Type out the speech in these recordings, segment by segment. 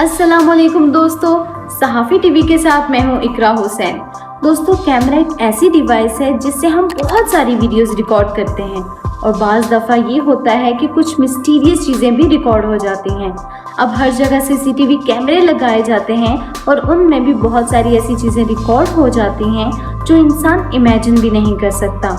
अस्सलामुअलैकुम दोस्तों, सहाफ़ी टीवी के साथ मैं हूं इकरा हुसैन। दोस्तों, कैमरा एक ऐसी डिवाइस है जिससे हम बहुत सारी वीडियोस रिकॉर्ड करते हैं और बाज़ दफ़ा ये होता है कि कुछ मिस्टीरियस चीज़ें भी रिकॉर्ड हो जाती हैं। अब हर जगह सीसीटीवी कैमरे लगाए जाते हैं और उनमें भी बहुत सारी ऐसी चीज़ें रिकॉर्ड हो जाती हैं जो इंसान इमेजिन भी नहीं कर सकता।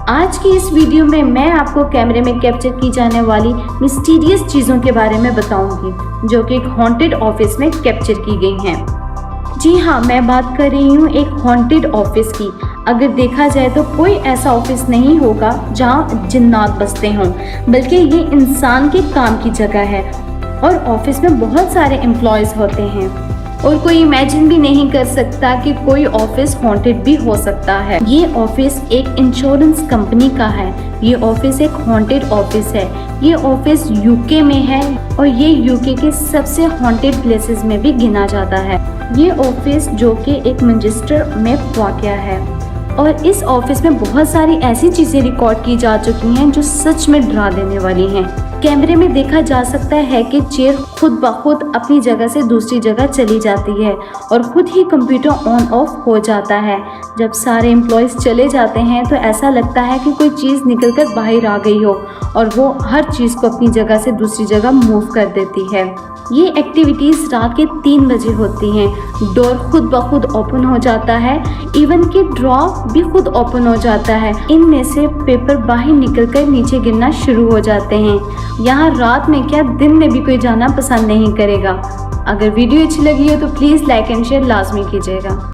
आज की इस वीडियो में मैं आपको कैमरे में कैप्चर की जाने वाली मिस्टीरियस चीज़ों के बारे में बताऊंगी जो कि एक हॉन्टेड ऑफिस में कैप्चर की गई हैं। जी हाँ, मैं बात कर रही हूँ एक हॉन्टेड ऑफिस की। अगर देखा जाए तो कोई ऐसा ऑफिस नहीं होगा जहाँ जिन्नात बसते हों, बल्कि ये इंसान के काम की जगह है और ऑफिस में बहुत सारे एम्प्लॉयज़ होते हैं और कोई इमेजिन भी नहीं कर सकता कि कोई ऑफिस हॉन्टेड भी हो सकता है। ये ऑफिस एक इंश्योरेंस कंपनी का है। ये ऑफिस एक हॉन्टेड ऑफिस है। ये ऑफिस यूके में है और ये यूके के सबसे हॉन्टेड प्लेसेस में भी गिना जाता है। ये ऑफिस जो कि एक मैनचेस्टर में वाक़या है और इस ऑफिस में बहुत सारी ऐसी चीज़ें रिकॉर्ड की जा चुकी हैं जो सच में डरा देने वाली हैं। कैमरे में देखा जा सकता है कि चेयर खुद ब खुद अपनी जगह से दूसरी जगह चली जाती है और खुद ही कंप्यूटर ऑन ऑफ हो जाता है। जब सारे एम्प्लॉयज़ चले जाते हैं तो ऐसा लगता है कि कोई चीज़ निकलकर बाहर आ गई हो और वो हर चीज़ को अपनी जगह से दूसरी जगह मूव कर देती है। ये एक्टिविटीज़ रात के 3 बजे होती हैं। डोर खुद ब खुद ओपन हो जाता है, इवन कि ड्रॉ भी खुद ओपन हो जाता है। इनमें से पेपर बाहर निकलकर नीचे गिरना शुरू हो जाते हैं। यहाँ रात में क्या दिन में भी कोई जाना पसंद नहीं करेगा। अगर वीडियो अच्छी लगी हो तो प्लीज़ लाइक एंड शेयर लाजमी कीजिएगा।